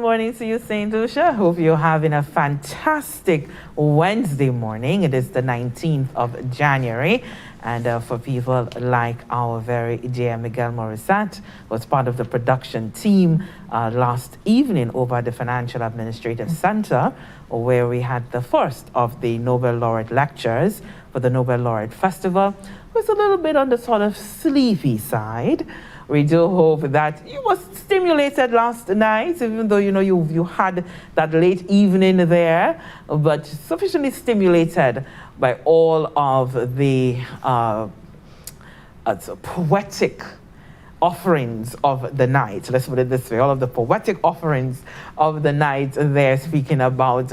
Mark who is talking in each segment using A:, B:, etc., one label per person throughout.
A: morning to you, St. Lucia. Hope you're having a fantastic Wednesday morning. It is the 19th of January. And for people like our very dear Miguel Morissette, was part of the production team last evening over at the Financial Administrative Center, where we had the first of the Nobel Laureate lectures for the Nobel Laureate Festival. It was a little bit on the sort of sleepy side. We do hope that you were stimulated last night, even though you had that late evening there, but sufficiently stimulated by all of the poetic offerings of the night. Let's put it this way, all of the poetic offerings of the night there, speaking about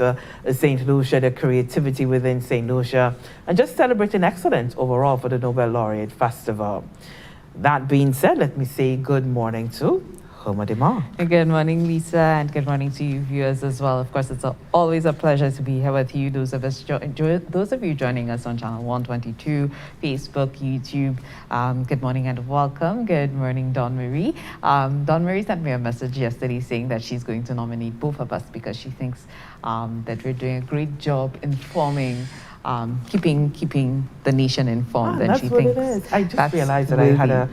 A: St. Lucia, the creativity within St. Lucia, and just celebrating excellence overall for the Nobel Laureate Festival. That being said, let me say good morning to Homa Dema.
B: Good morning, Lisa, and good morning to you viewers as well. Of course, it's always a pleasure to be here with you. Those of you joining us on channel 122, Facebook, YouTube. Good morning and welcome. Good morning, Dawn Marie. Dawn Marie sent me a message yesterday saying that she's going to nominate both of us because she thinks that we're doing a great job informing. Keeping the nation informed. And
A: that's
B: she
A: what
B: thinks
A: it is. I just realized that I had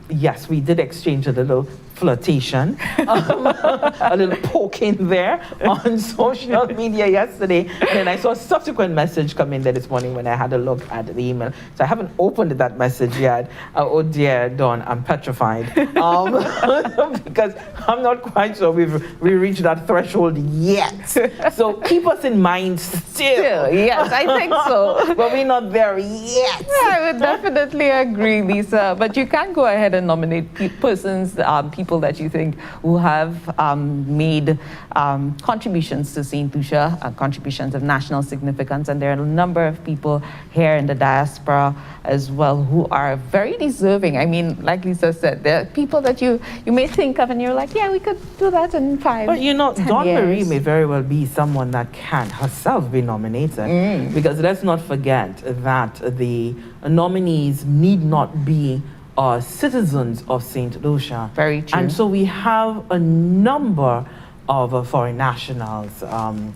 A: yes, we did exchange a little flirtation, a little poking there on social media yesterday. And then I saw a subsequent message come in there this morning when I had a look at the email. So I haven't opened that message yet. Oh dear, Dawn, I'm petrified. Because I'm not quite sure we reached that threshold yet. So keep us in mind still.
B: Yes, I think so.
A: But we're not there yet.
B: Yeah, I would definitely agree, Lisa. But you can go ahead and nominate people that you think who have made contributions to St. Lucia, contributions of national significance. And there are a number of people here in the diaspora as well who are very deserving. I mean, like Lisa said, there are people that you may think of and you're like, yeah, we could do that in 5
A: But you know,
B: 10
A: Dawn
B: years.
A: Marie may very well be someone that can herself be nominated. Because let's not forget that the nominees need not be citizens of St. Lucia.
B: Very true.
A: And so we have a number of foreign nationals and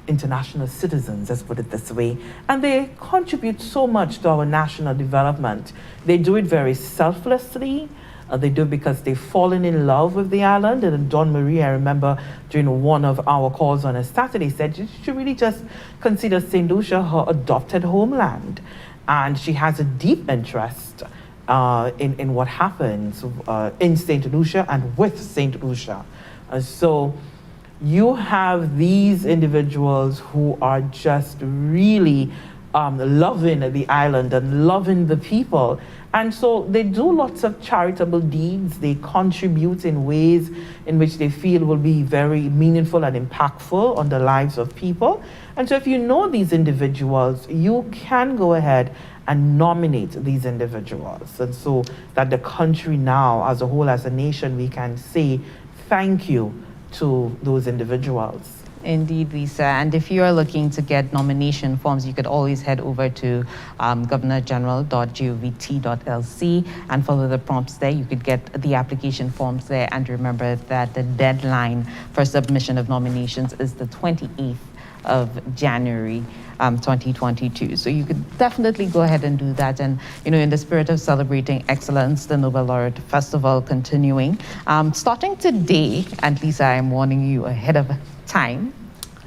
A: international citizens, let's put it this way. And they contribute so much to our national development. They do it very selflessly. They do it because they've fallen in love with the island. And Dawn Marie, I remember during one of our calls on a Saturday, said she should really just consider St. Lucia her adopted homeland. And she has a deep interest in what happens in St. Lucia and with St. Lucia. So you have these individuals who are just really loving the island and loving the people. And so they do lots of charitable deeds. They contribute in ways in which they feel will be very meaningful and impactful on the lives of people. And so if you know these individuals, you can go ahead and nominate these individuals. And so that the country now, as a whole, as a nation, we can say thank you to those individuals.
B: Indeed, Lisa. And if you are looking to get nomination forms, you could always head over to governorgeneral.govt.lc and follow the prompts there. You could get the application forms there. And remember that the deadline for submission of nominations is the 28th of January 2022. So you could definitely go ahead and do that. And, in the spirit of celebrating excellence, the Nobel Laureate Festival continuing. Starting today, and Lisa, I'm warning you ahead of time.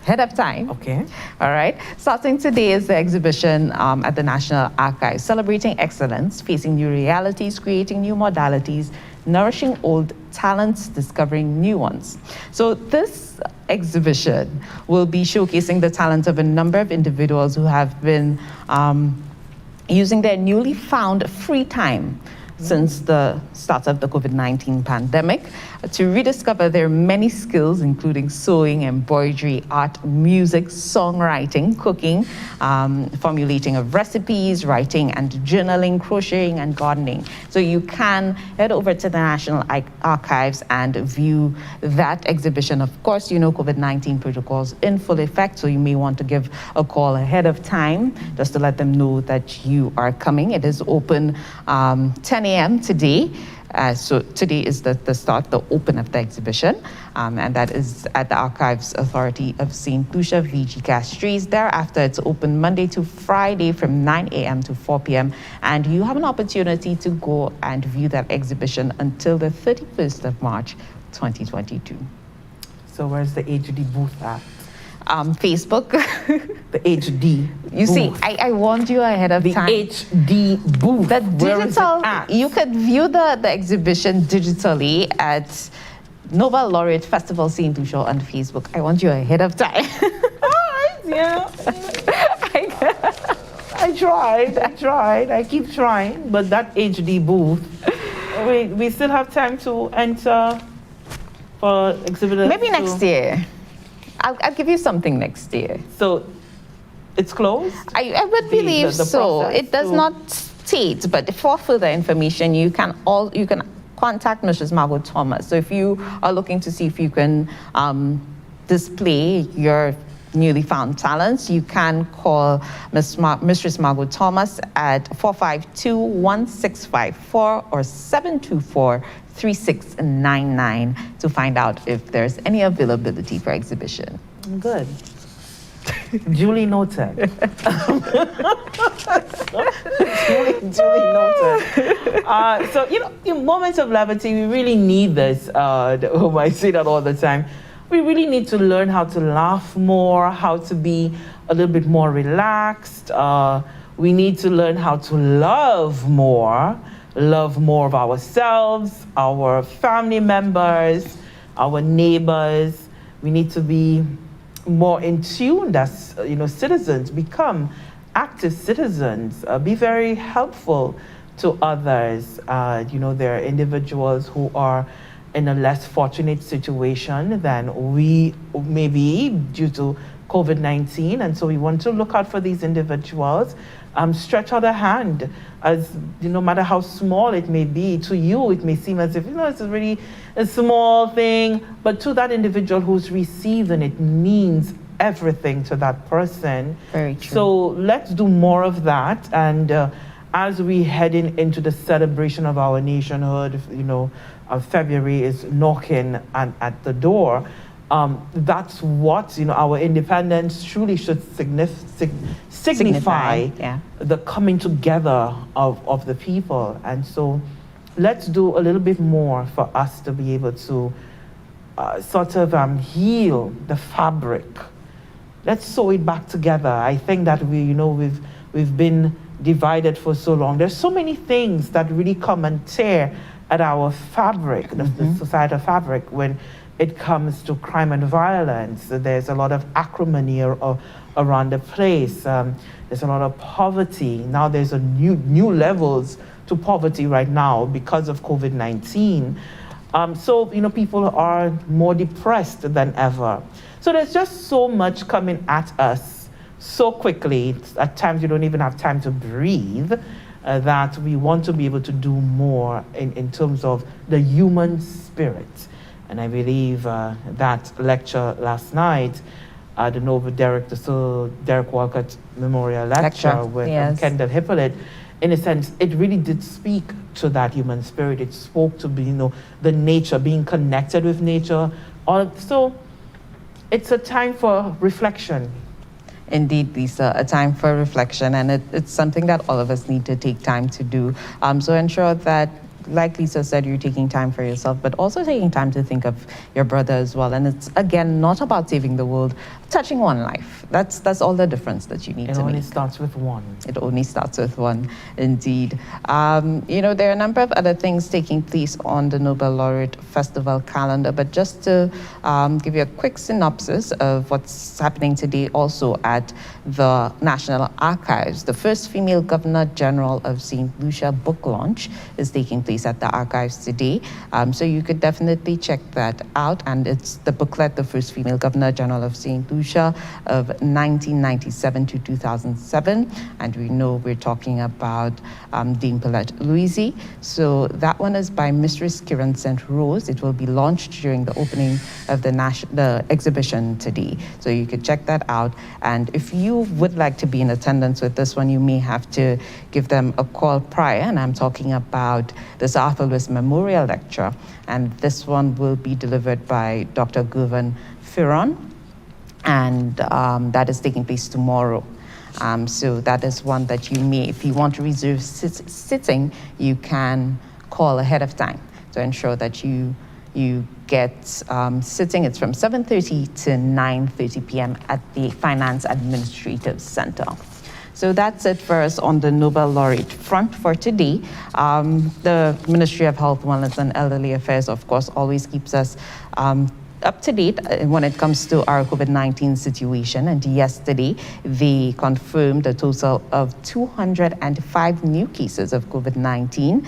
A: Okay.
B: All right. Starting today is the exhibition at the National Archives, celebrating excellence, facing new realities, creating new modalities, nourishing old talents, discovering new ones. So this exhibition will be showcasing the talents of a number of individuals who have been using their newly found free time since the start of the COVID-19 pandemic to rediscover their many skills, including sewing, embroidery, art, music, songwriting, cooking, formulating of recipes, writing and journaling, crocheting and gardening. So you can head over to the National Archives and view that exhibition. Of course, COVID-19 protocols in full effect, so you may want to give a call ahead of time just to let them know that you are coming. It is open 10 10 a.m. today. So today is the start, the open of the exhibition, and that is at the Archives Authority of St. Lucia, VG Castries. Thereafter, it's open Monday to Friday from 9 a.m. to 4 p.m. And you have an opportunity to go and view that exhibition until the 31st of March, 2022.
A: So where's the HD booth at?
B: Facebook.
A: The HD
B: You
A: booth.
B: see, I warned you ahead of
A: The
B: time.
A: HD booth.
B: The
A: Where is it
B: digital,
A: at?
B: you could view the exhibition digitally at Nobel Laureate Festival St. Lucia on Facebook. I want you ahead of time.
A: All right, yeah. I tried. I keep trying, but that HD booth, we still have time to enter for exhibitors.
B: Maybe next year. I'll give you something next year.
A: So it's closed?
B: I would believe
A: the
B: so.
A: process
B: It does
A: to-
B: not state, but for further information, you can contact Mrs. Margot Thomas. So if you are looking to see if you can display your newly found talents, you can call Mistress Margot Thomas at 452-1654 or 724-3699 to find out if there's any availability for exhibition.
A: Good. Duly noted. duly noted. So, in moments of levity, we really need this. I say that all the time. We really need to learn how to laugh more, how to be a little bit more relaxed. We need to learn how to love more of ourselves, our family members, our neighbors. We need to be more in tune as citizens, become active citizens, be very helpful to others. There are individuals who are in a less fortunate situation than we may be due to COVID-19, and so we want to look out for these individuals, stretch out a hand, as no matter how small it may be. To you it may seem as if it's a really a small thing, but to that individual who's receiving it means everything to that person.
B: Very true.
A: So let's do more of that, and as we heading into the celebration of our nationhood, February is knocking at the door. That's what our independence truly should signify
B: yeah.
A: the coming together of the people. And so let's do a little bit more for us to be able to sort of heal the fabric. Let's sew it back together. I think that we've been divided for so long. There's so many things that really come and tear at our fabric, the societal fabric, when it comes to crime and violence. There's a lot of acrimony around the place. There's a lot of poverty. Now there's a new levels to poverty right now because of COVID-19. So people are more depressed than ever. So there's just so much coming at us so quickly. At times you don't even have time to breathe. That we want to be able to do more in terms of the human spirit. And I believe that lecture last night, the Nobel Derek Walcott Memorial Lecture with
B: yes.
A: Kendall Hippolyte, in a sense, it really did speak to that human spirit. It spoke to the nature, being connected with nature. So it's a time for reflection.
B: Indeed, Lisa, a time for reflection, and it's something that all of us need to take time to do. So ensure that, like Lisa said, you're taking time for yourself, but also taking time to think of your brother as well. And it's, again, not about saving the world, touching one life. That's all the difference that you need to make.
A: It only starts with one.
B: It only starts with one, indeed. There are a number of other things taking place on the Nobel Laureate Festival calendar, but just to give you a quick synopsis of what's happening today also at the National Archives. The first female Governor General of St. Lucia book launch is taking place place at the archives today. So you could definitely check that out. And it's the booklet, The First Female Governor General of St. Lucia of 1997 to 2007. And we know we're talking about Dame Paulette Louise. So that one is by Mistress Kiran St. Rose. It will be launched during the opening of the exhibition today. So you could check that out. And if you would like to be in attendance with this one, you may have to give them a call prior. And I'm talking about the South Lewis Memorial Lecture. And this one will be delivered by Dr. Govan Firon. And that is taking place tomorrow. So that is one that you may, if you want to reserve sitting, you can call ahead of time to ensure that you get sitting. It's from 7:30 to 9:30 p.m. at the Finance Administrative Center. So that's it for us on the Nobel Laureate front for today. The Ministry of Health, Wellness and Elderly Affairs, of course, always keeps us up to date when it comes to our COVID-19 situation. And yesterday, they confirmed a total of 205 new cases of COVID-19.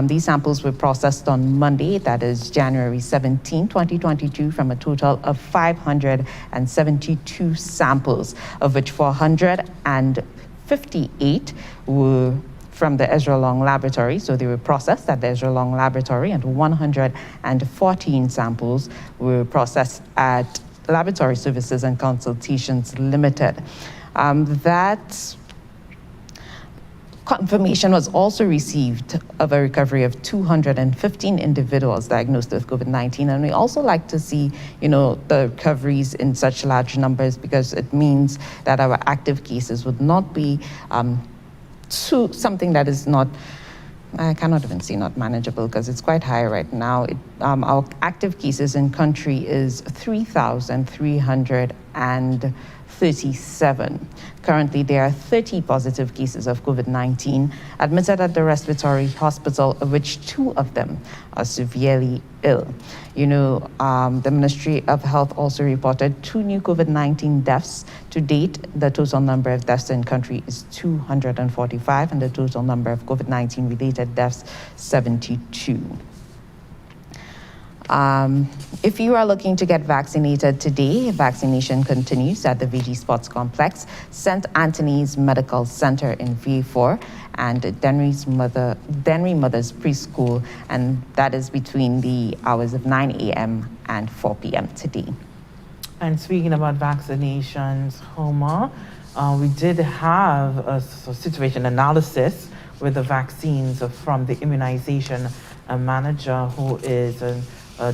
B: These samples were processed on Monday, that is January 17, 2022, from a total of 572 samples, of which 458 were from the Ezra Long Laboratory, so they were processed at the Ezra Long Laboratory, and 114 samples were processed at Laboratory Services and Consultations Limited. That confirmation was also received of a recovery of 215 individuals diagnosed with COVID-19, and we also like to see, the recoveries in such large numbers, because it means that our active cases would not be to something that is not, I cannot even say not manageable, because it's quite high right now. Our active cases in country is 3,337. Currently, there are 30 positive cases of COVID-19 admitted at the respiratory hospital, of which 2 of them are severely ill. The Ministry of Health also reported 2 new COVID-19 deaths. To date, the total number of deaths in country is 245, and the total number of COVID-19 related deaths, 72. If you are looking to get vaccinated today, vaccination continues at the VG Sports Complex, St. Anthony's Medical Center in VA4, and Denry Mothers Preschool, and that is between the hours of 9 a.m. and 4 p.m. today.
A: And speaking about vaccinations, Homer, we did have a situation analysis with the vaccines from the immunization manager, who is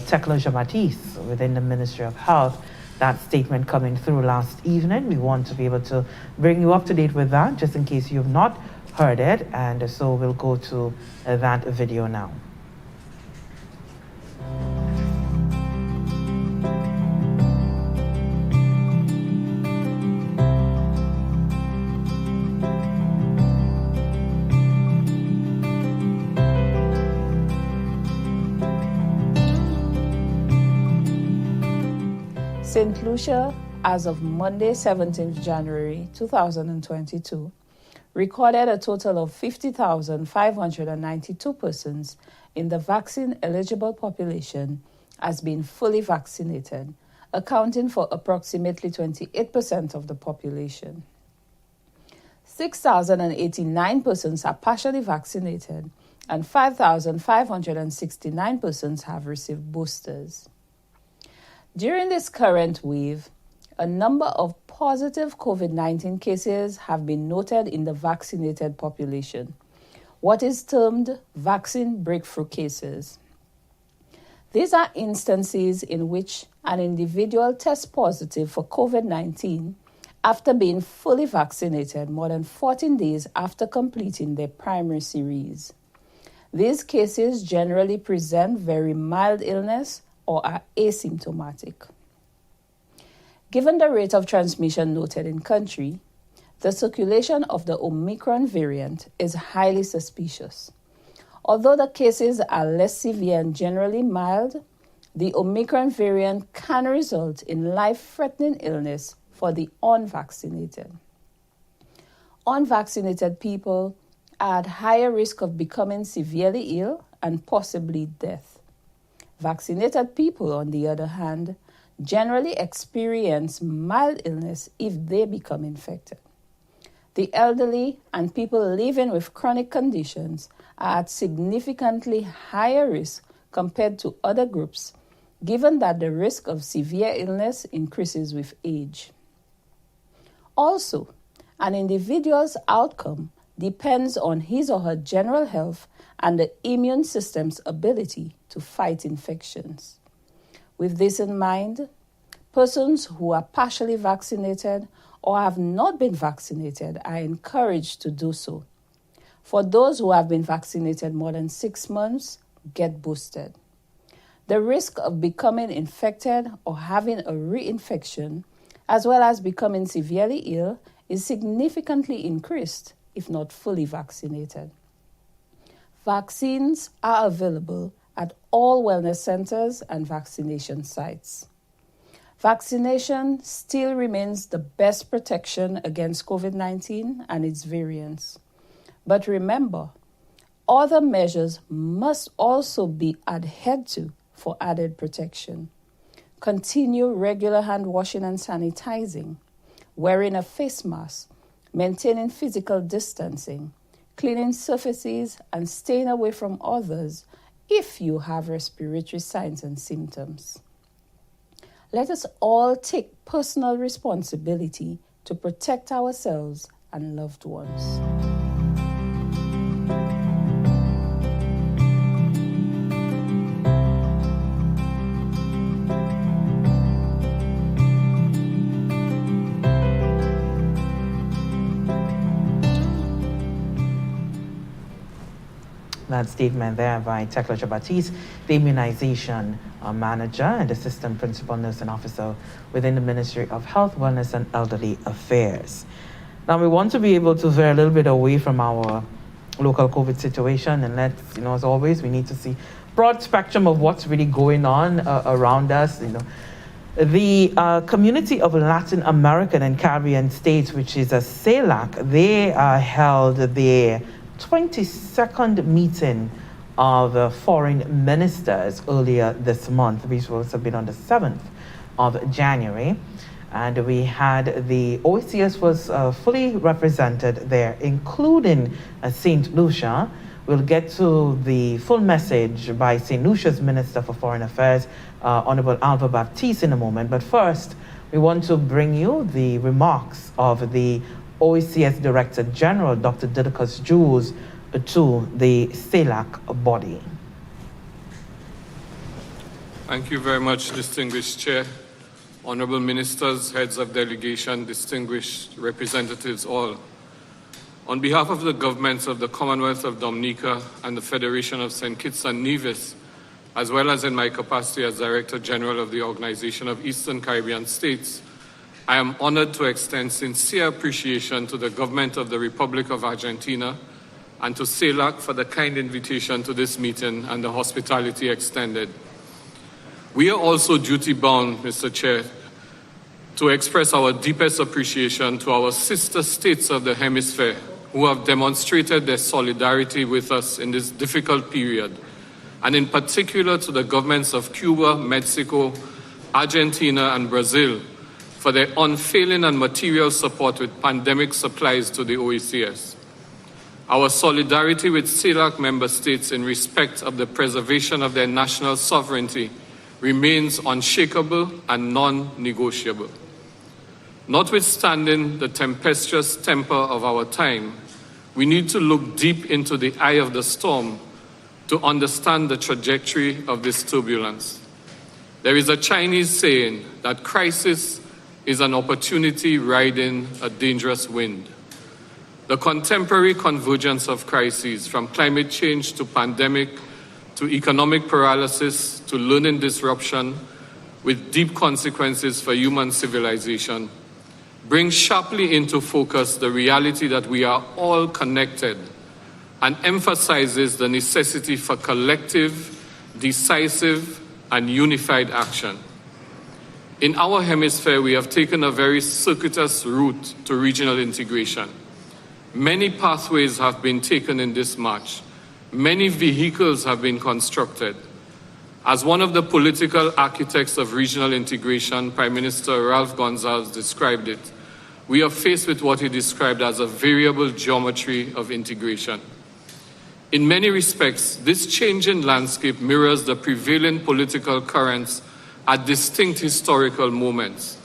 A: Tekla Jamatis within the Ministry of Health. That statement coming through last evening. We want to be able to bring you up to date with that, just in case you've not heard it. And so we'll go to that video now.
C: St. Lucia, as of Monday, 17th January 2022, recorded a total of 50,592 persons in the vaccine-eligible population as being fully vaccinated, accounting for approximately 28% of the population. 6,089 persons are partially vaccinated, and 5,569 persons have received boosters. During this current wave, a number of positive COVID-19 cases have been noted in the vaccinated population, what is termed vaccine breakthrough cases. These are instances in which an individual tests positive for COVID-19 after being fully vaccinated more than 14 days after completing their primary series. These cases generally present very mild illness or are asymptomatic. Given the rate of transmission noted in country, the circulation of the Omicron variant is highly suspicious. Although the cases are less severe and generally mild, the Omicron variant can result in life-threatening illness for the unvaccinated. Unvaccinated people are at higher risk of becoming severely ill and possibly death. Vaccinated people, on the other hand, generally experience mild illness if they become infected. The elderly and people living with chronic conditions are at significantly higher risk compared to other groups, given that the risk of severe illness increases with age. Also, an individual's outcome depends on his or her general health and the immune system's ability to fight infections. With this in mind, persons who are partially vaccinated or have not been vaccinated are encouraged to do so. For those who have been vaccinated more than 6 months, get boosted. The risk of becoming infected or having a reinfection, as well as becoming severely ill, is significantly increased if not fully vaccinated. Vaccines are available at all wellness centers and vaccination sites. Vaccination still remains the best protection against COVID-19 and its variants. But remember, other measures must also be adhered to for added protection. Continue regular hand washing and sanitizing, wearing a face mask, maintaining physical distancing, cleaning surfaces, and staying away from others if you have respiratory signs and symptoms. Let us all take personal responsibility to protect ourselves and loved ones.
A: That statement there by Tekla Jabatis, the immunization manager and assistant principal nursing officer within the Ministry of Health, Wellness and Elderly Affairs. Now we want to be able to veer a little bit away from our local COVID situation, and let's, as always, we need to see broad spectrum of what's really going on around us. The Community of Latin American and Caribbean States, which is a CELAC, they held their 22nd meeting of foreign ministers earlier this month, which was have been on the 7th of January. And we had the OECS was fully represented there, including St. Lucia. We'll get to the full message by St. Lucia's Minister for Foreign Affairs, Honorable Alva Baptiste, in a moment. But first, we want to bring you the remarks of the OECS Director General, Dr. Didacus Jules, to the CELAC body.
D: Thank you very much, distinguished Chair, honorable ministers, heads of delegation, distinguished representatives all. On behalf of the governments of the Commonwealth of Dominica and the Federation of St. Kitts and Nevis, as well as in my capacity as Director General of the Organization of Eastern Caribbean States, I am honored to extend sincere appreciation to the government of the Republic of Argentina and to CELAC for the kind invitation to this meeting and the hospitality extended. We are also duty-bound, Mr. Chair, to express our deepest appreciation to our sister states of the hemisphere who have demonstrated their solidarity with us in this difficult period, and in particular to the governments of Cuba, Mexico, Argentina, and Brazil for their unfailing and material support with pandemic supplies to the OECS. Our solidarity with CELAC member states in respect of the preservation of their national sovereignty remains unshakable and non-negotiable. Notwithstanding the tempestuous temper of our time, we need to look deep into the eye of the storm to understand the trajectory of this turbulence. There is a Chinese saying that crisis is an opportunity riding a dangerous wind. The contemporary convergence of crises, from climate change to pandemic, to economic paralysis, to learning disruption, with deep consequences for human civilization, brings sharply into focus the reality that we are all connected and emphasizes the necessity for collective, decisive, and unified action. In our hemisphere, we have taken a very circuitous route to regional integration. Many pathways have been taken in this march, many vehicles have been constructed. As one of the political architects of regional integration, Prime Minister Ralph Gonsalves described it, we are faced with what he described as a variable geometry of integration. In many respects, this changing landscape mirrors the prevailing political currents at distinct historical moments.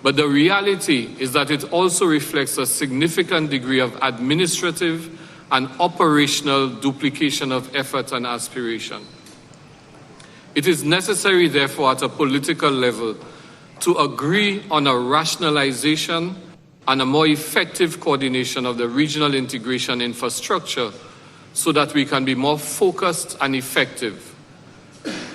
D: But the reality is that it also reflects a significant degree of administrative and operational duplication of effort and aspiration. It is necessary, therefore, at a political level to agree on a rationalization and a more effective coordination of the regional integration infrastructure so that we can be more focused and effective.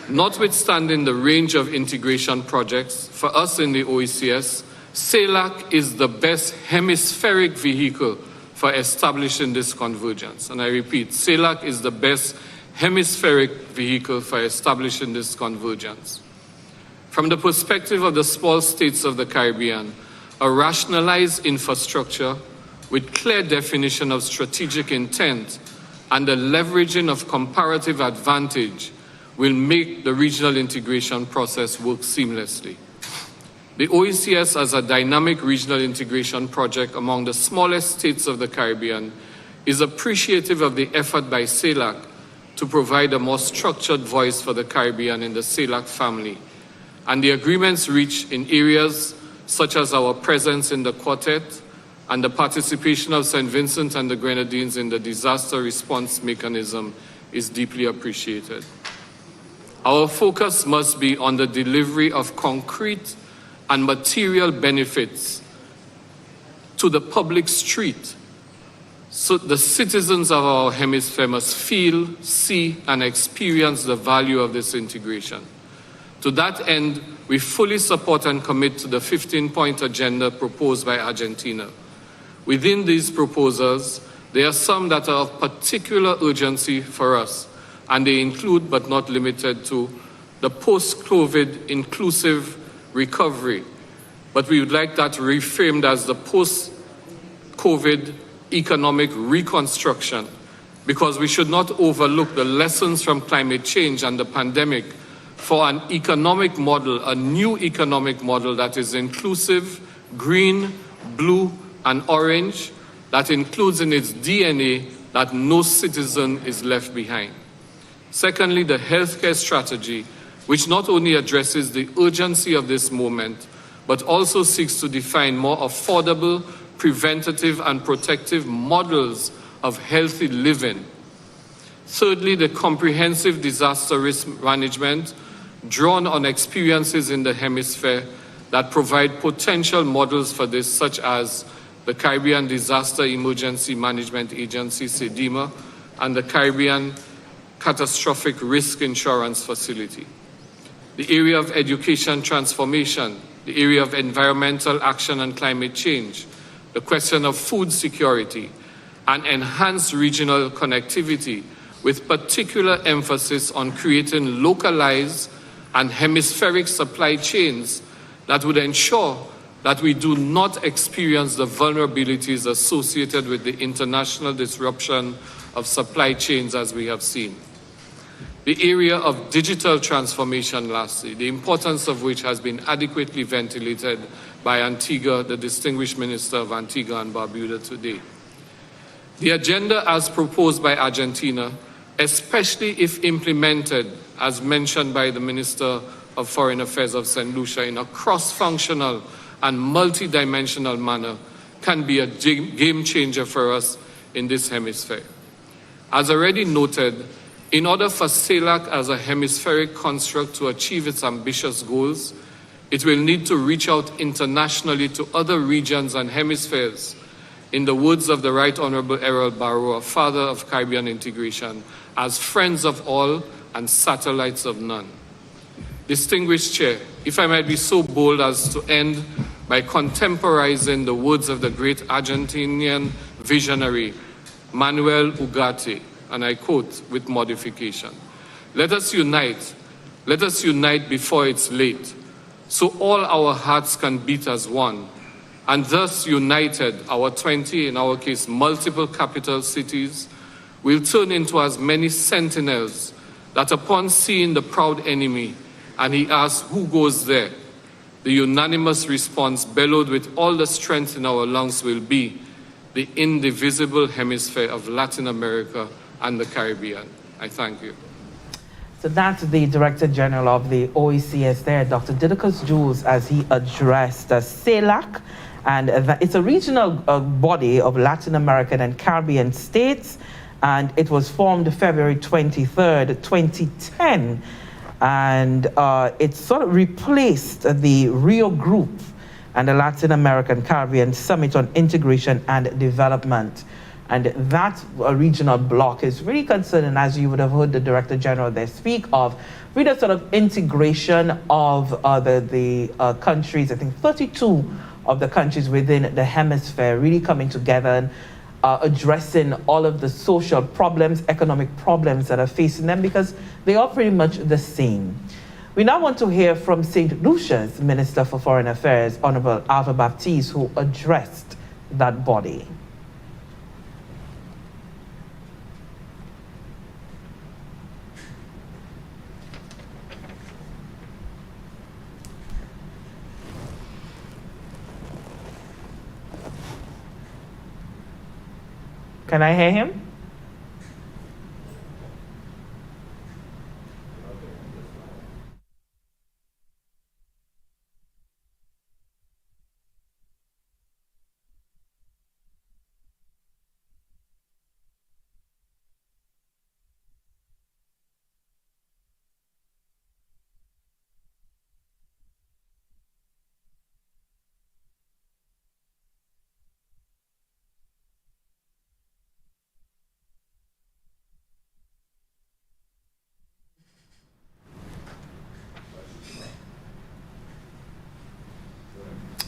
D: Notwithstanding the range of integration projects, for us in the OECS, CELAC is the best hemispheric vehicle for establishing this convergence. And I repeat, CELAC is the best hemispheric vehicle for establishing this convergence. From the perspective of the small states of the Caribbean, a rationalized infrastructure with clear definition of strategic intent and the leveraging of comparative advantage will make the regional integration process work seamlessly. The OECS, as a dynamic regional integration project among the smallest states of the Caribbean, is appreciative of the effort by CELAC to provide a more structured voice for the Caribbean in the CELAC family, and the agreements reached in areas such as our presence in the Quartet and the participation of St. Vincent and the Grenadines in the disaster response mechanism is deeply appreciated. Our focus must be on the delivery of concrete and material benefits to the public street, so the citizens of our hemisphere must feel, see, and experience the value of this integration. To that end, we fully support and commit to the 15-point agenda proposed by Argentina. Within these proposals, there are some that are of particular urgency for us, and they include, but not limited to, the post-COVID inclusive recovery. But we would like that reframed as the post-COVID economic reconstruction, because we should not overlook the lessons from climate change and the pandemic for an economic model, a new economic model that is inclusive, green, blue, and orange, that includes in its DNA that no citizen is left behind. Secondly, the healthcare strategy, which not only addresses the urgency of this moment, but also seeks to define more affordable, preventative, and protective models of healthy living. Thirdly, the comprehensive disaster risk management drawn on experiences in the hemisphere that provide potential models for this, such as the Caribbean Disaster Emergency Management Agency, CEDIMA, and the Caribbean Catastrophic Risk Insurance Facility. The area of education transformation, the area of environmental action and climate change, the question of food security, and enhanced regional connectivity, with particular emphasis on creating localized and hemispheric supply chains that would ensure that we do not experience the vulnerabilities associated with the international disruption of supply chains as we have seen. The area of digital transformation, lastly, the importance of which has been adequately ventilated by Antigua, the distinguished Minister of Antigua and Barbuda today. The agenda as proposed by Argentina, especially if implemented, as mentioned by the Minister of Foreign Affairs of St. Lucia, in a cross-functional and multidimensional manner, can be a game changer for us in this hemisphere. As already noted, in order for CELAC as a hemispheric construct to achieve its ambitious goals, it will need to reach out internationally to other regions and hemispheres. In the words of the Right Honorable Errol Barrow, a father of Caribbean integration, as friends of all and satellites of none. Distinguished Chair, if I might be so bold as to end by contemporizing the words of the great Argentinian visionary, Manuel Ugarte, and I quote with modification, let us unite before it's late, so all our hearts can beat as one, and thus united, our 20, in our case, multiple capital cities, will turn into as many sentinels that upon seeing the proud enemy, and he asks, who goes there? The unanimous response, bellowed with all the strength in our lungs, will be the indivisible hemisphere of Latin America and the Caribbean. I thank you.
A: So that's the Director General of the OECS there, Dr. Didacus Jules, as he addressed CELAC. And it's a regional body of Latin American and Caribbean states. And it was formed February 23rd, 2010. And it sort of replaced the Rio Group and the Latin American Caribbean Summit on Integration and Development. And that regional bloc is really concerning, as you would have heard the Director General there speak of, really sort of integration of the countries, I think 32 of the countries within the hemisphere really coming together and addressing all of the social problems, economic problems that are facing them, because they are pretty much the same. We now want to hear from St. Lucia's Minister for Foreign Affairs, Honorable Alpha Baptiste, who addressed that body. Can I hear him?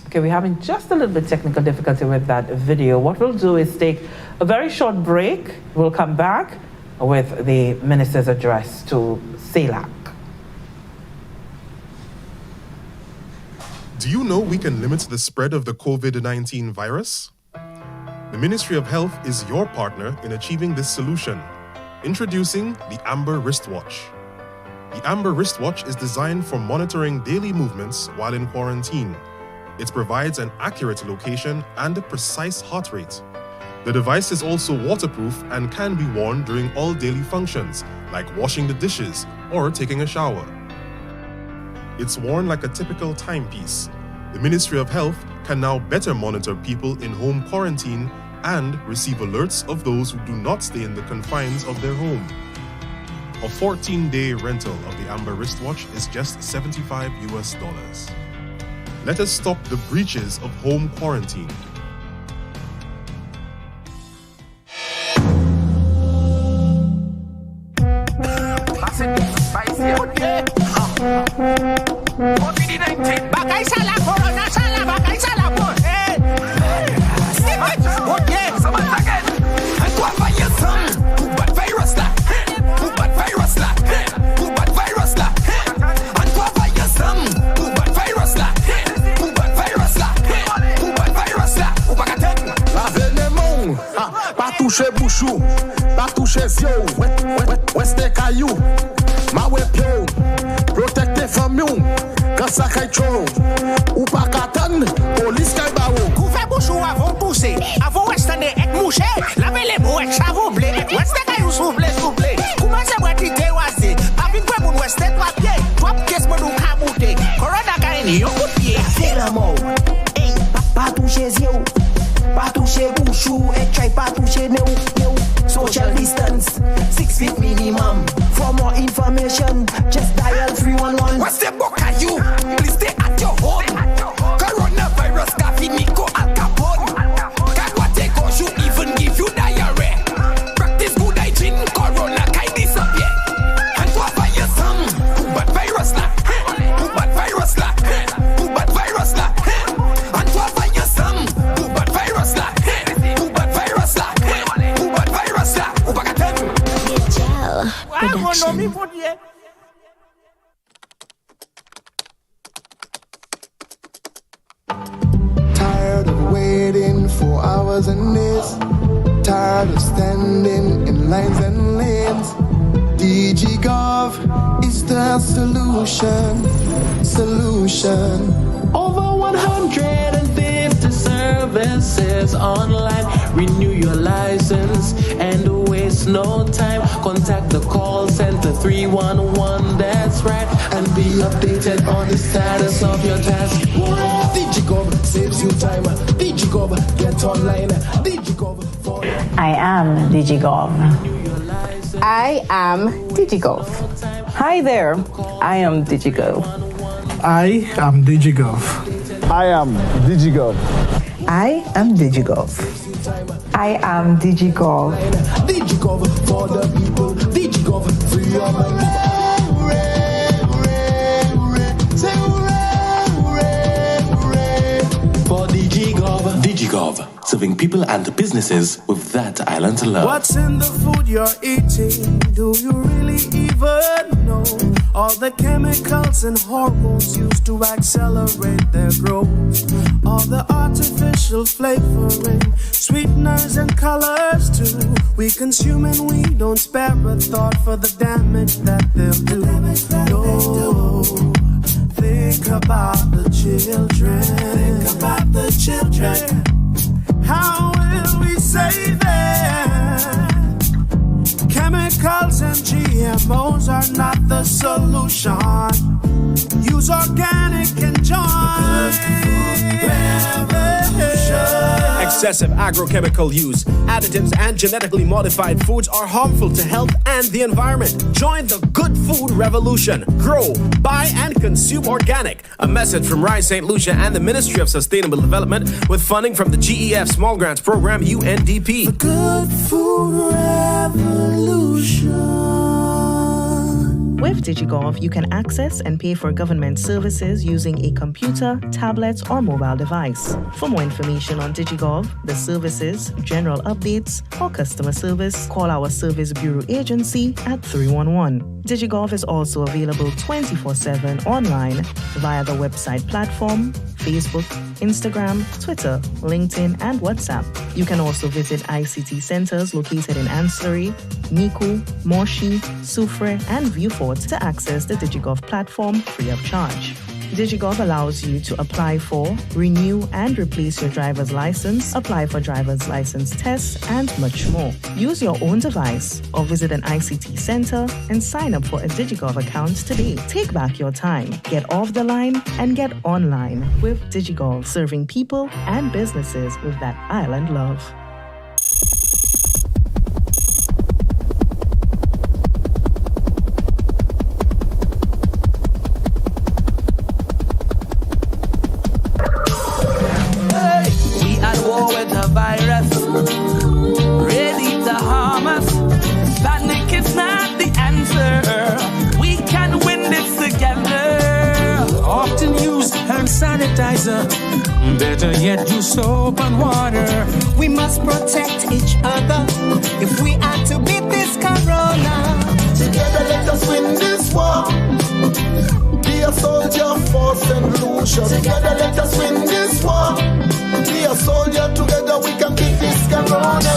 A: Okay, we're having just a little bit technical difficulty with that video. What we'll do is take a very short break. We'll come back with the minister's address to CELAC.
E: Do you know we can limit the spread of the COVID-19 virus? The Ministry of Health is your partner in achieving this solution. Introducing the Amber Wristwatch. The Amber Wristwatch is designed for monitoring daily movements while in quarantine. It provides an accurate location and a precise heart rate. The device is also waterproof and can be worn during all daily functions, like washing the dishes or taking a shower. It's worn like a typical timepiece. The Ministry of Health can now better monitor people in home quarantine and receive alerts of those who do not stay in the confines of their home. A 14-day rental of the Amber Wristwatch is just $75 US. Let us stop the breaches of home quarantine.
F: Touche bouchou, pas touche zio, oueste caillou, ma wepio, protecte famille, quand ça caille ou pas katan, police caille bao.
G: Couvre bouchou avant pousser, avant oueste et mouché, lavez les mots et chavou blé, oueste caillou souffle. Comment ça va t'y oaser, avec quoi mon oueste toi pied, toi qu'est-ce que nous camouté, corona caille yo coup de pied.
H: C'est la mort, hey, pas touche zio. Pas toucher bouchou et try pas toucher no. Social distance, 6 feet minimum. For more information, just dial 311.
G: What's the book are you? Please stay at your home. Coronavirus caffeine Nico Al Capone. Can't what take on you even give you diarrhea. Practice good hygiene, corona can disappear. And what virus but virus la. But virus la. But virus la. And what virus but virus la. But virus la. But virus la.
H: Production.
F: Tired of waiting for hours and days. tired of standing in lines and lanes. DigiGov is the solution.
I: Over 150 services online. Renew your license and waste no time. Contact the call center 311, that's right. And be updated on the status of your task.
F: DigiGov saves you time. DigiGov, get online. DigiGov for
J: I am DigiGov.
K: I am DigiGov.
L: Hi there, I am DigiGov.
M: I am DigiGov.
N: I am DigiGov.
O: I am DigiGov.
P: I am DigiGov.
F: DigiGov for the people. DigiGov free your mind.
I: For DigiGov. DigiGov, serving people and businesses with that island love.
Q: What's in the food you're eating? Do you really even know? All the chemicals and hormones used to accelerate their growth. All the artificial flavoring, sweeteners and colors too. We consume and we don't spare a thought for the damage that they'll do. No, think about the children. Think about the children. How will we save them? Chemicals and GMOs are not the solution. Use organic and join revolution.
R: Excessive agrochemical use, additives, and genetically modified foods are harmful to health and the environment. Join the good food revolution. Grow, buy, and consume organic. A message from Rise St. Lucia and the Ministry of Sustainable Development with funding from the GEF Small Grants Program, UNDP.
Q: The good food revolution.
S: With DigiGov, you can access and pay for government services using a computer, tablet, or mobile device. For more information on DigiGov, the services, general updates, or customer service, call our Service Bureau agency at 311. DigiGov is also available 24/7 online via the website platform, Facebook, Instagram, Twitter, LinkedIn, and WhatsApp. You can also visit ICT centers located in Ancillary, Miku, Moshi, Soufre, and Viewport to access the DigiGov platform free of charge. DigiGov allows you to apply for, renew, and replace your driver's license, apply for driver's license tests, and much more. Use your own device or visit an ICT center and sign up for a DigiGov account today. Take back your time, get off the line, and get online with DigiGov, serving people and businesses with that island love.
T: Sanitizer, better yet use soap and water.
H: We must protect each other if we are to beat this corona.
F: Together let us win this war. Be a soldier for St. Lucia. Together let us win this war. Be a soldier, together we can beat this corona.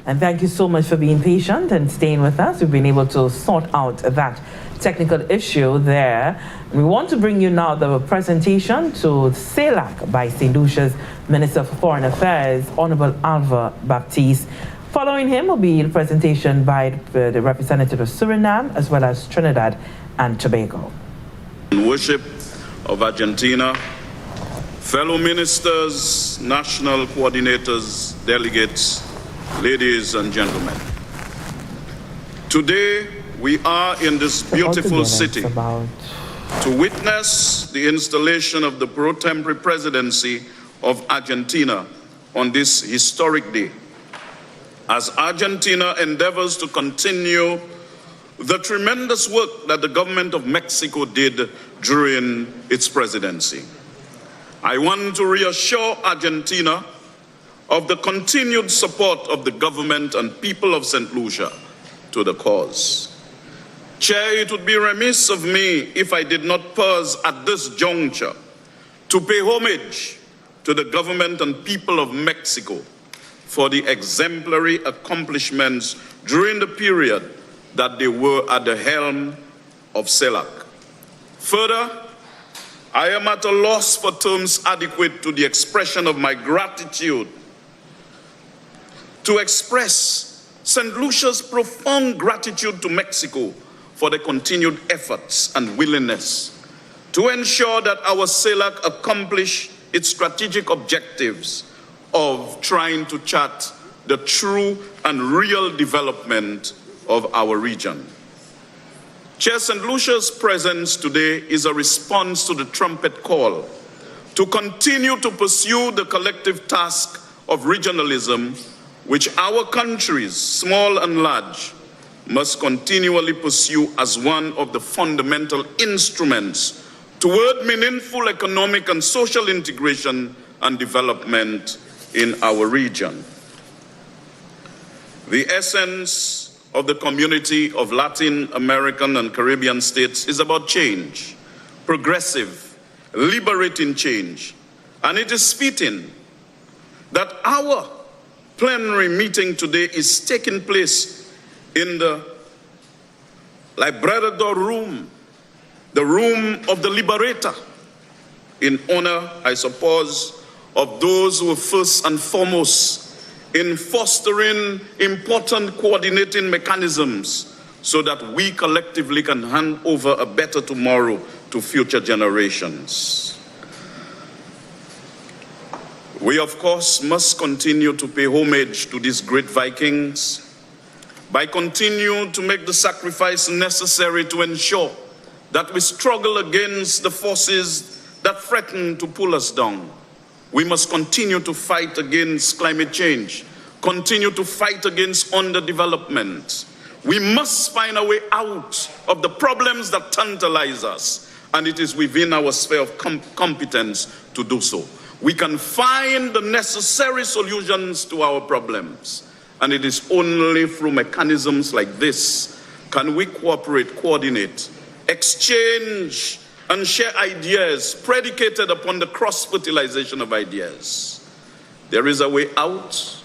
A: And thank you so much for being patient and staying with us. We've been able to sort out that technical issue there. We want to bring you now the presentation to CELAC by St. Lucia's Minister for Foreign Affairs, Honorable Alva Baptiste. Following him will be the presentation by the representative of Suriname as well as Trinidad and Tobago.
U: Worship of Argentina, fellow ministers, national coordinators, delegates, ladies and gentlemen. Today, we are in this beautiful city to witness the installation of the pro tempore presidency of Argentina on this historic day, as Argentina endeavors to continue the tremendous work that the government of Mexico did during its presidency. I want to reassure Argentina of the continued support of the government and people of St. Lucia to the cause. Chair, it would be remiss of me if I did not pause at this juncture to pay homage to the government and people of Mexico for the exemplary accomplishments during the period that they were at the helm of CELAC. Further, I am at a loss for terms adequate to the expression of my gratitude to express St. Lucia's profound gratitude to Mexico for the continued efforts and willingness to ensure that our CELAC accomplish its strategic objectives of trying to chart the true and real development of our region. Chair, St. Lucia's presence today is a response to the trumpet call to continue to pursue the collective task of regionalism, which our countries, small and large, must continually pursue as one of the fundamental instruments toward meaningful economic and social integration and development in our region. The essence of the community of Latin American and Caribbean states is about change, progressive, liberating change. And it is fitting that our plenary meeting today is taking place in the Librador room, the room of the Liberator, in honor, I suppose, of those who were first and foremost in fostering important coordinating mechanisms so that we collectively can hand over a better tomorrow to future generations. We, of course, must continue to pay homage to these great Vikings by continuing to make the sacrifice necessary to ensure that we struggle against the forces that threaten to pull us down. We must continue to fight against climate change, continue to fight against underdevelopment. We must find a way out of the problems that tantalize us, and it is within our sphere of competence to do so. We can find the necessary solutions to our problems, and it is only through mechanisms like this can we cooperate, coordinate, exchange, and share ideas predicated upon the cross-fertilization of ideas. There is a way out,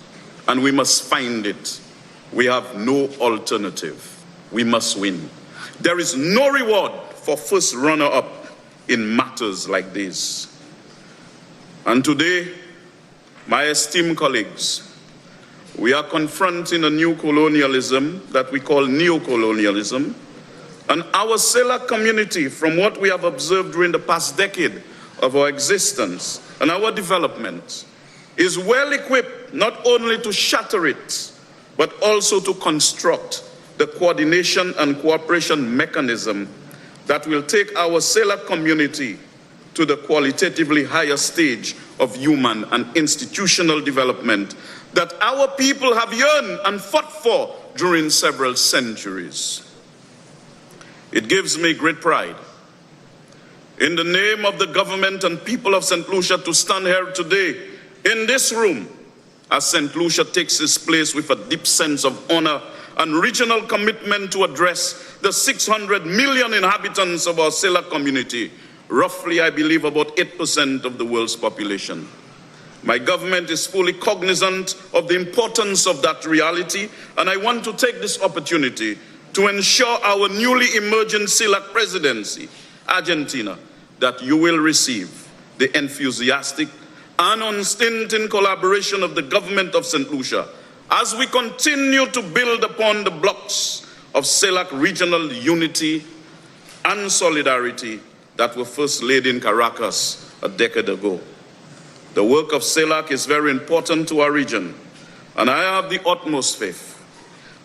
U: and we must find it. We have no alternative. We must win. There is no reward for first runner-up in matters like this. And today, my esteemed colleagues, we are confronting a new colonialism that we call neocolonialism. And our CELAC community, from what we have observed during the past decade of our existence and our development, is well equipped not only to shatter it, but also to construct the coordination and cooperation mechanism that will take our CELAC community to the qualitatively higher stage of human and institutional development that our people have yearned and fought for during several centuries. It gives me great pride, in the name of the government and people of St. Lucia, to stand here today in this room as St. Lucia takes its place with a deep sense of honor and regional commitment to address the 600 million inhabitants of our CELAC community, roughly, I believe, about 8% of the world's population. My government is fully cognizant of the importance of that reality, and I want to take this opportunity to ensure our newly emerging CELAC presidency, Argentina, that you will receive the enthusiastic and unstinting collaboration of the government of St. Lucia as we continue to build upon the blocks of CELAC regional unity and solidarity that were first laid in Caracas a decade ago. The work of CELAC is very important to our region, and I have the utmost faith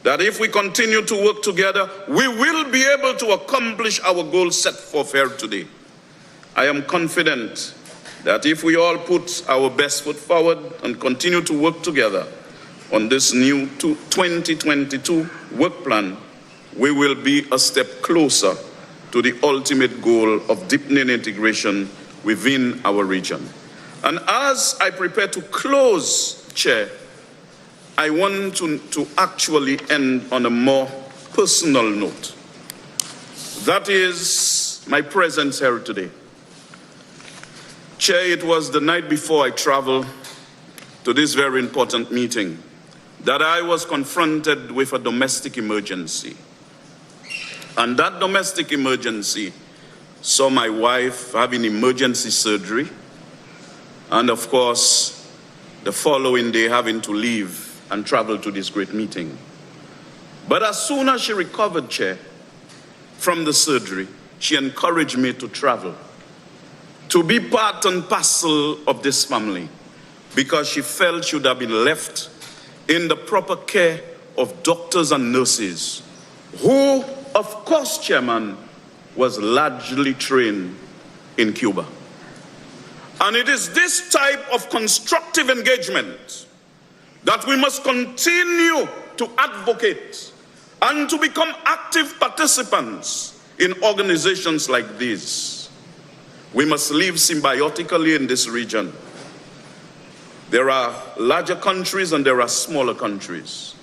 U: that if we continue to work together, we will be able to accomplish our goals set forth here today. I am confident that if we all put our best foot forward and continue to work together on this new 2022 work plan, we will be a step closer to the ultimate goal of deepening integration within our region. And as I prepare to close, Chair, I want to actually end on a more personal note. That is my presence here today. Chair, it was the night before I traveled to this very important meeting that I was confronted with a domestic emergency. And that domestic emergency saw my wife having emergency surgery, and of course, the following day having to leave and travel to this great meeting. But as soon as she recovered, Chair, from the surgery, she encouraged me to travel, to be part and parcel of this family, because she felt she would have been left in the proper care of doctors and nurses, who, of course, Chairman, was largely trained in Cuba. And it is this type of constructive engagement that we must continue to advocate and to become active participants in organizations like these. We must live symbiotically in this region. There are larger countries and there are smaller countries.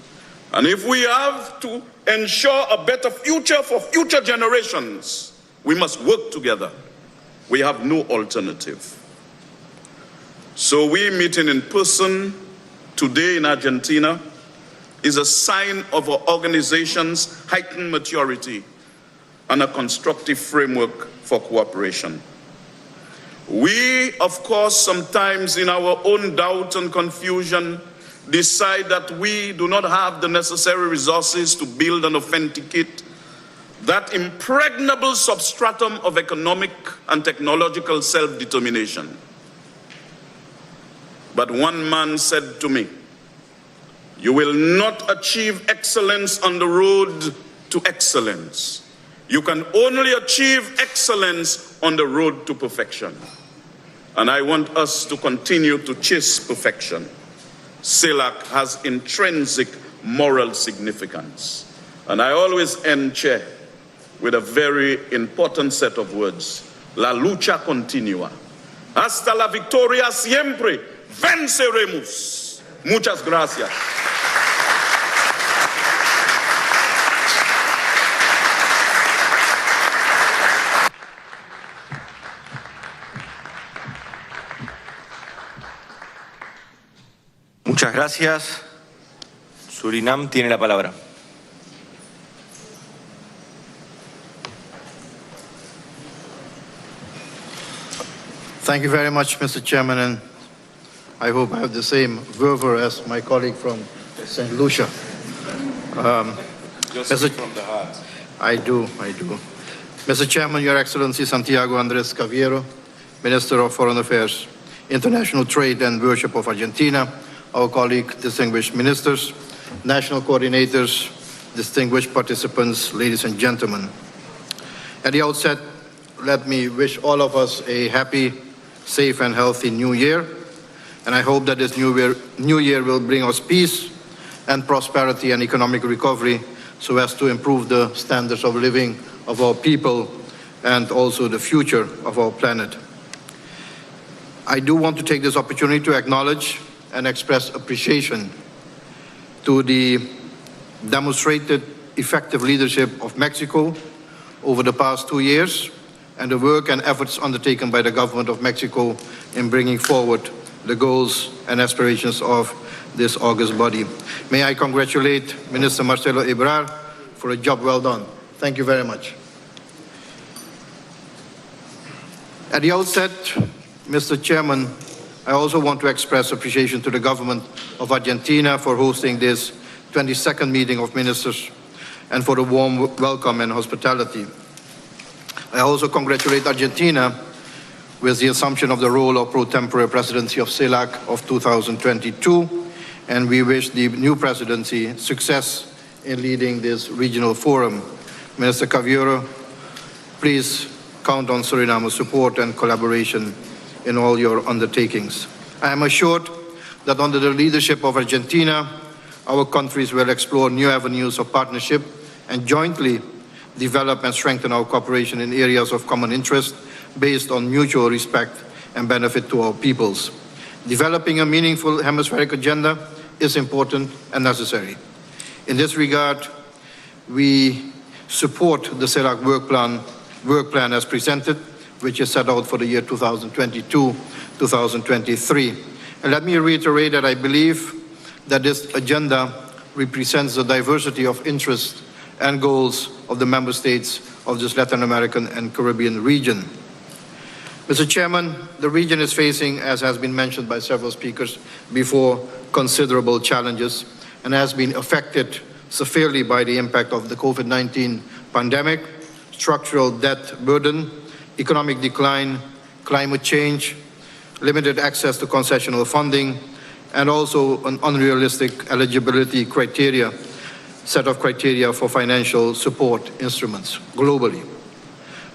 U: And if we have to ensure a better future for future generations, we must work together. We have no alternative. So we meeting in person today in Argentina is a sign of our organization's heightened maturity and a constructive framework for cooperation. We, of course, sometimes in our own doubt and confusion, decide that we do not have the necessary resources to build and authenticate that impregnable substratum of economic and technological self-determination. But one man said to me, "You will not achieve excellence on the road to excellence. You can only achieve excellence on the road to perfection." And I want us to continue to chase perfection. CELAC has intrinsic moral significance. And I always end, Chair, with a very important set of words. La lucha continua. Hasta la victoria siempre. Venceremos. Muchas gracias.
B: Muchas gracias. Surinam tiene la palabra.
V: Thank you very much, Mr. Chairman, and I hope I have the same fervor as my colleague from St. Lucia.
B: Just from the heart.
V: I do. Mr. Chairman, Your Excellency Santiago Andrés Caviero, Minister of Foreign Affairs, International Trade and Worship of Argentina, our colleague, distinguished ministers, national coordinators, distinguished participants, ladies and gentlemen. At the outset, let me wish all of us a happy, safe and healthy new year. And I hope that this new year will bring us peace and prosperity and economic recovery so as to improve the standards of living of our people and also the future of our planet. I do want to take this opportunity to acknowledge and express appreciation to the demonstrated effective leadership of Mexico over the past 2 years and the work and efforts undertaken by the government of Mexico in bringing forward the goals and aspirations of this august body. May I congratulate Minister Marcelo Ebrard for a job well done. Thank you very much. At the outset, Mr. Chairman, I also want to express appreciation to the government of Argentina for hosting this 22nd meeting of ministers and for the warm welcome and hospitality. I also congratulate Argentina with the assumption of the role of pro tempore presidency of CELAC of 2022, and we wish the new presidency success in leading this regional forum. Minister Caviero, please count on Suriname's support and collaboration in all your undertakings. I am assured that under the leadership of Argentina, our countries will explore new avenues of partnership and jointly develop and strengthen our cooperation in areas of common interest based on mutual respect and benefit to our peoples. Developing a meaningful hemispheric agenda is important and necessary. In this regard, we support the CELAC work plan as presented, which is set out for the year 2022-2023. And let me reiterate that I believe that this agenda represents the diversity of interests and goals of the member states of this Latin American and Caribbean region. Mr. Chairman, the region is facing, as has been mentioned by several speakers before, considerable challenges and has been affected severely by the impact of the COVID-19 pandemic, structural debt burden, economic decline, climate change, limited access to concessional funding, and also an unrealistic eligibility criteria, set of criteria for financial support instruments globally.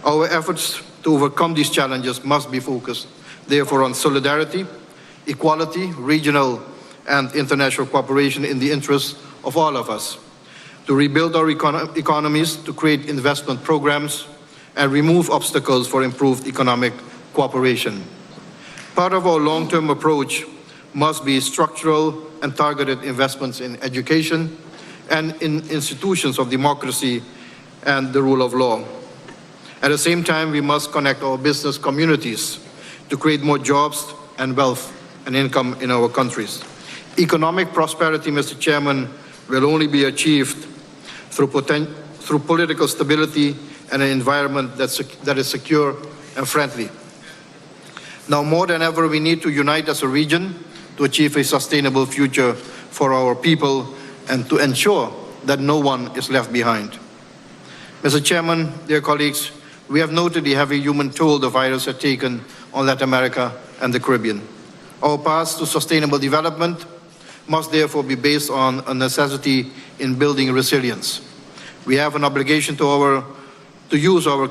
V: Our efforts to overcome these challenges must be focused, therefore, on solidarity, equality, regional and international cooperation in the interest of all of us, to rebuild our economies, to create investment programs, and remove obstacles for improved economic cooperation. Part of our long-term approach must be structural and targeted investments in education and in institutions of democracy and the rule of law. At the same time, we must connect our business communities to create more jobs and wealth and income in our countries. Economic prosperity, Mr. Chairman, will only be achieved through political stability and an environment that is secure and friendly. Now more than ever, we need to unite as a region to achieve a sustainable future for our people and to ensure that no one is left behind. Mr. Chairman, dear colleagues, we have noted the heavy human toll the virus has taken on Latin America and the Caribbean. Our path to sustainable development must therefore be based on a necessity in building resilience. We have an obligation to use our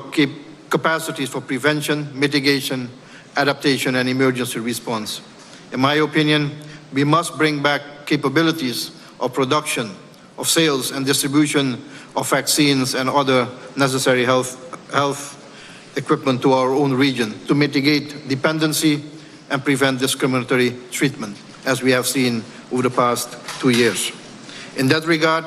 V: capacities for prevention, mitigation, adaptation, and emergency response. In my opinion, we must bring back capabilities of production, of sales and distribution of vaccines and other necessary health equipment to our own region to mitigate dependency and prevent discriminatory treatment, as we have seen over the past 2 years. In that regard,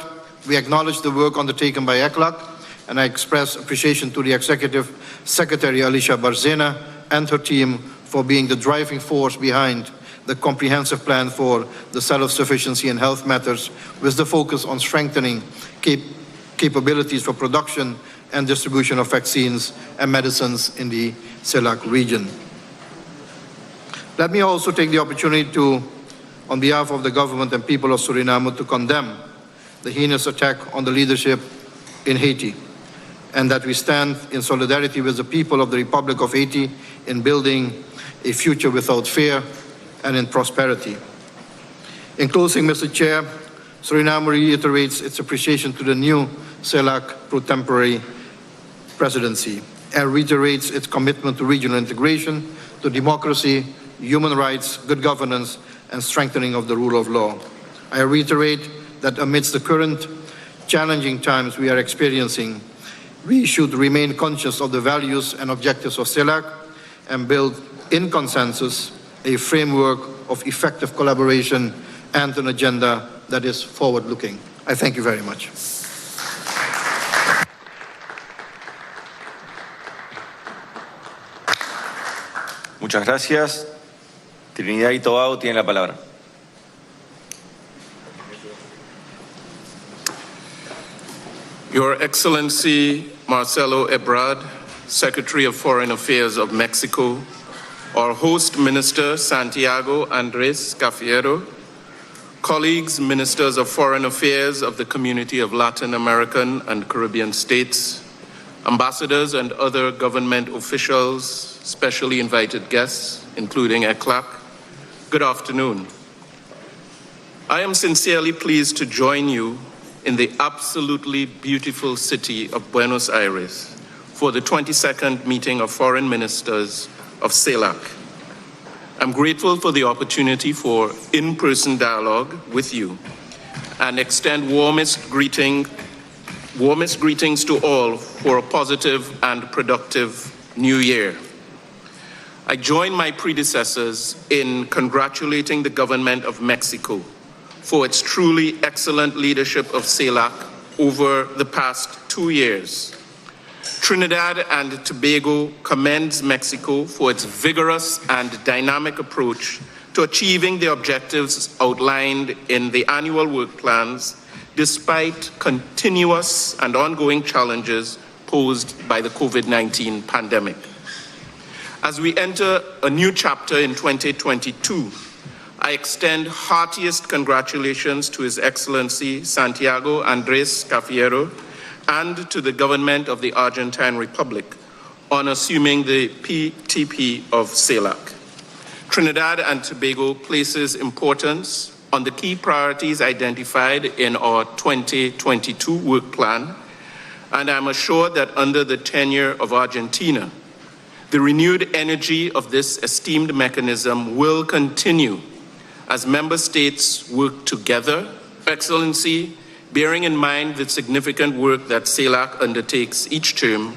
V: we acknowledge the work undertaken by ECLAC, and I express appreciation to the Executive Secretary Alicia Barzena and her team for being the driving force behind the comprehensive plan for the self-sufficiency in health matters, with the focus on strengthening capabilities for production and distribution of vaccines and medicines in the CELAC region. Let me also take the opportunity to, on behalf of the government and people of Suriname, to condemn the heinous attack on the leadership in Haiti, and that we stand in solidarity with the people of the Republic of Haiti in building a future without fear and in prosperity. In closing, Mr. Chair, Suriname reiterates its appreciation to the new CELAC pro-temporary presidency and reiterates its commitment to regional integration, to democracy, human rights, good governance, and strengthening of the rule of law. I reiterate that amidst the current challenging times we are experiencing, we should remain conscious of the values and objectives of CELAC and build in consensus a framework of effective collaboration and an agenda that is forward-looking. I thank you very much.
B: Muchas gracias. Trinidad y Tobago tiene la palabra.
C: Your Excellency Marcelo Ebrard, Secretary of Foreign Affairs of Mexico, our host Minister Santiago Andres Cafiero, colleagues, Ministers of Foreign Affairs of the Community of Latin American and Caribbean States, ambassadors and other government officials, specially invited guests, including ECLAC, good afternoon. I am sincerely pleased to join you in the absolutely beautiful city of Buenos Aires for the 22nd meeting of foreign ministers of CELAC. I'm grateful for the opportunity for in-person dialogue with you and extend warmest greetings to all for a positive and productive new year. I join my predecessors in congratulating the government of Mexico for its truly excellent leadership of CELAC over the past 2 years. Trinidad and Tobago commends Mexico for its vigorous and dynamic approach to achieving the objectives outlined in the annual work plans, despite continuous and ongoing challenges posed by the COVID-19 pandemic. As we enter a new chapter in 2022, I extend heartiest congratulations to His Excellency Santiago Andrés Cafiero and to the government of the Argentine Republic on assuming the PTP of CELAC. Trinidad and Tobago places importance on the key priorities identified in our 2022 work plan, and I'm assured that under the tenure of Argentina, the renewed energy of this esteemed mechanism will continue as member states work together. Excellency, bearing in mind the significant work that CELAC undertakes each term,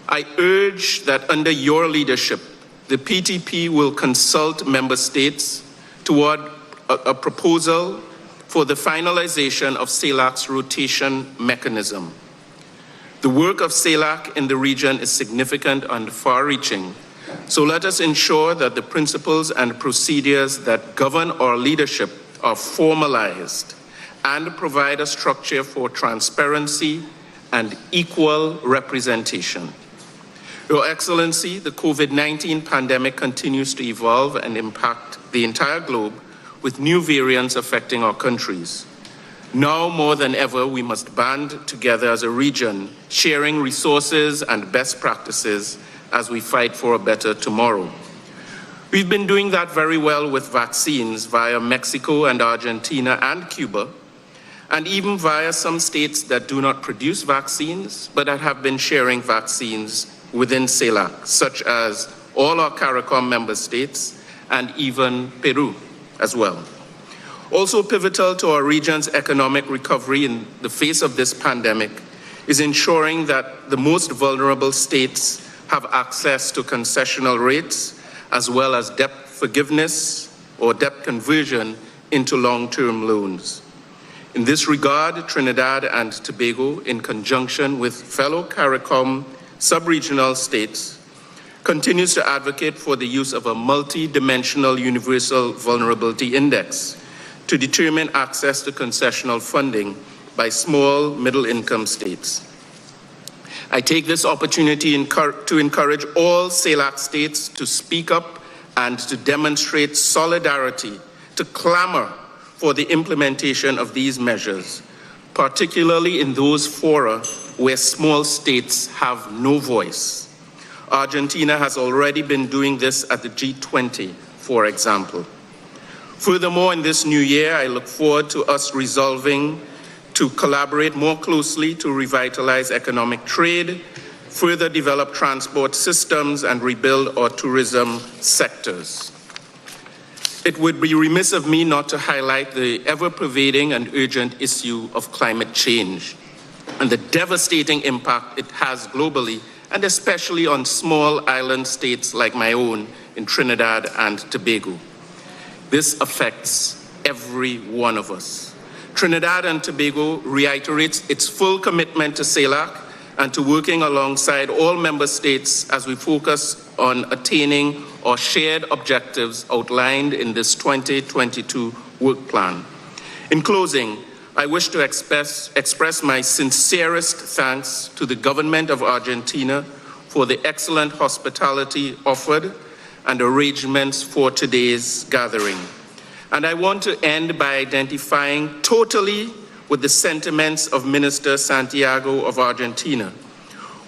C: I urge that under your leadership, the PTP will consult member states toward a proposal for the finalization of CELAC's rotation mechanism. The work of CELAC in the region is significant and far-reaching, so let us ensure that the principles and procedures that govern our leadership are formalized and provide a structure for transparency and equal representation. Your Excellency, the COVID-19 pandemic continues to evolve and impact the entire globe, with new variants affecting our countries. Now more than ever, we must band together as a region, sharing resources and best practices as we fight for a better tomorrow. We've been doing that very well with vaccines via Mexico and Argentina and Cuba, and even via some states that do not produce vaccines, but that have been sharing vaccines within CELAC, such as all our CARICOM member states and even Peru as well. Also pivotal to our region's economic recovery in the face of this pandemic is ensuring that the most vulnerable states have access to concessional rates as well as debt forgiveness or debt conversion into long-term loans. In this regard, Trinidad and Tobago, in conjunction with fellow CARICOM sub-regional states, continues to advocate for the use of a multi-dimensional universal vulnerability index to determine access to concessional funding by small middle-income states. I take this opportunity to encourage all CELAC states to speak up and to demonstrate solidarity, to clamor for the implementation of these measures, particularly in those fora where small states have no voice. Argentina has already been doing this at the G20, for example. Furthermore, in this new year, I look forward to us resolving to collaborate more closely to revitalize economic trade, further develop transport systems, and rebuild our tourism sectors. It would be remiss of me not to highlight the ever-pervading and urgent issue of climate change and the devastating impact it has globally, and especially on small island states like my own in Trinidad and Tobago. This affects every one of us. Trinidad and Tobago reiterates its full commitment to CELAC and to working alongside all member states as we focus on attaining our shared objectives outlined in this 2022 work plan. In closing, I wish to express my sincerest thanks to the government of Argentina for the excellent hospitality offered and arrangements for today's gathering. And I want to end by identifying totally with the sentiments of Minister Santiago of Argentina,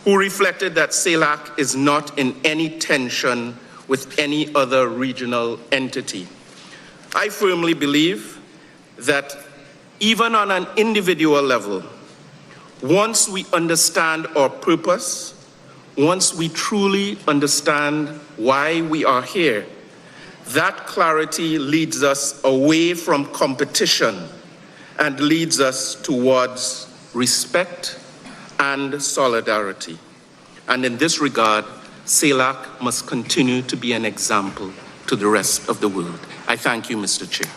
C: who reflected that CELAC is not in any tension with any other regional entity. I firmly believe that even on an individual level, once we understand our purpose, once we truly understand why we are here, that clarity leads us away from competition and leads us towards respect and solidarity. And in this regard, CELAC must continue to be an example to the rest of the world. I thank you, Mr. Chair.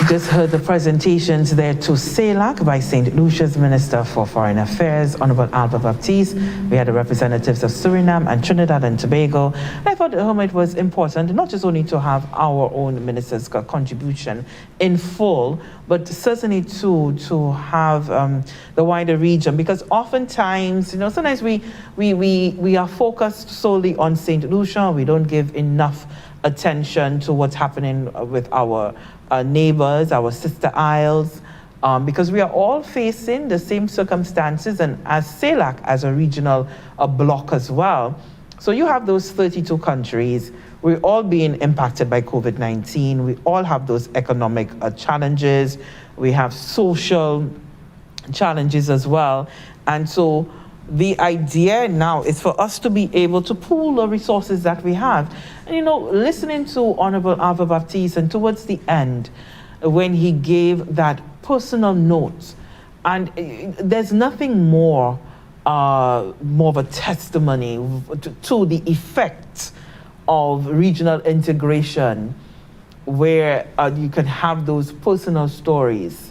A: Just heard the presentations there to CELAC by St. Lucia's Minister for Foreign Affairs, Honorable Alva Baptiste. We had the representatives of Suriname and Trinidad and Tobago. And I thought it was important not just only to have our own ministers' contribution in full, but certainly to have the wider region, because oftentimes, sometimes we are focused solely on St. Lucia. We don't give enough attention to what's happening with our neighbors, our sister isles, because we are all facing the same circumstances, and as CELAC, as a regional bloc as well. So you have those 32 countries. We're all being impacted by COVID-19. We all have those economic challenges. We have social challenges as well. And so the idea now is for us to be able to pool the resources that we have. And listening to Honorable Alva Baptiste, and towards the end, when he gave that personal note, and there's nothing more of a testimony to the effect of regional integration, where you can have those personal stories,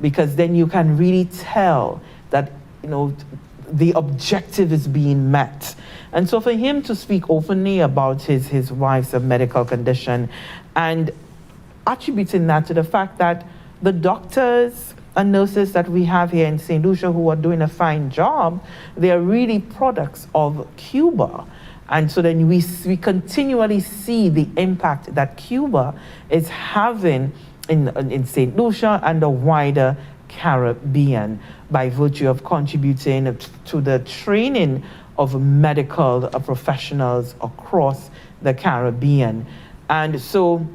A: because then you can really tell that the objective is being met. And so for him to speak openly about his wife's medical condition, and attributing that to the fact that the doctors and nurses that we have here in St. Lucia, who are doing a fine job, they are really products of Cuba. And so then we continually see the impact that Cuba is having in St. Lucia and the wider Caribbean, by virtue of contributing to the training of medical professionals across the Caribbean. And so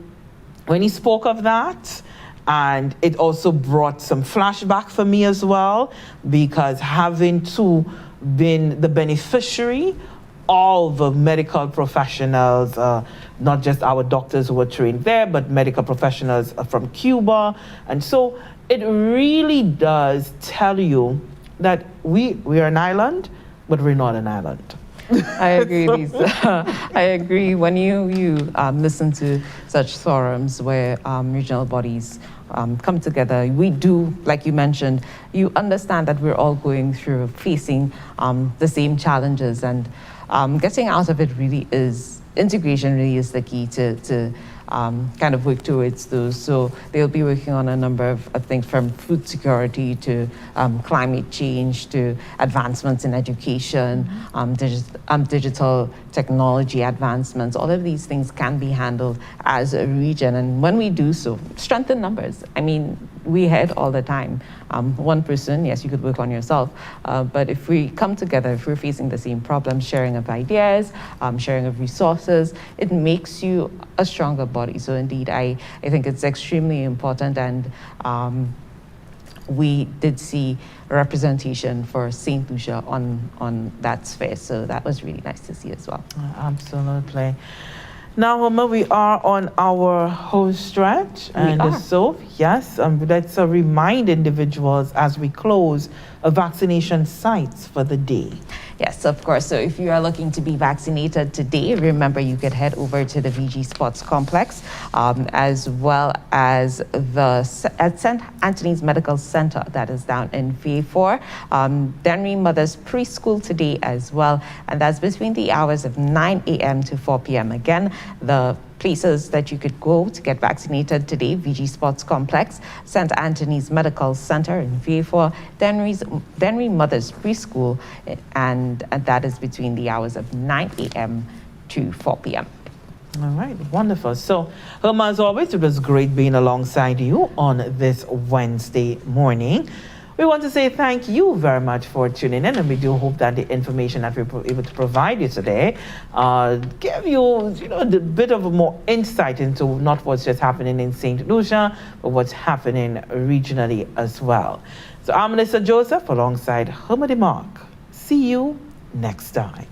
A: when he spoke of that, and it also brought some flashback for me as well, because having been the beneficiary of the medical professionals, not just our doctors who were trained there, but medical professionals from Cuba. And so it really does tell you that we are an island, but we're not an island.
D: I agree, Lisa. I agree. When you listen to such forums where regional bodies come together, we do, like you mentioned, you understand that we're all facing the same challenges, and getting out of it really is, integration really is the key to kind of work towards those. So they'll be working on a number of things, from food security to climate change to advancements in education, digital technology advancements. All of these things can be handled as a region. And when we do so, strengthen numbers. I mean, we head all the time. One person, yes, you could work on yourself, but if we come together, if we're facing the same problems, sharing of ideas, sharing of resources, it makes you a stronger body. So indeed, I think it's extremely important, and we did see representation for St. Lucia on that sphere, so that was really nice to see as well.
A: Absolutely. Now, Homer, we are on our home stretch, and so yes, let's remind individuals as we close vaccination sites for the day.
D: Yes, of course. So if you are looking to be vaccinated today, remember you could head over to the VG Sports Complex, as well as at St. Anthony's Medical Center, that is down in VA4. Denry Mothers Preschool today as well, and that's between the hours of 9 a.m. to 4 p.m. Again, the places that you could go to get vaccinated today: VG Sports Complex, St. Anthony's Medical Center in VA4, Denry Mothers Preschool, and that is between the hours of 9 a.m. to 4 p.m.
A: All right, wonderful. So, Irma, as always, it was great being alongside you on this Wednesday morning. We want to say thank you very much for tuning in, and we do hope that the information that we were able to provide you today give you, a bit of a more insight into not what's just happening in St. Lucia, but what's happening regionally as well. So I'm Melissa Joseph alongside Herma DeMarc. See you next time.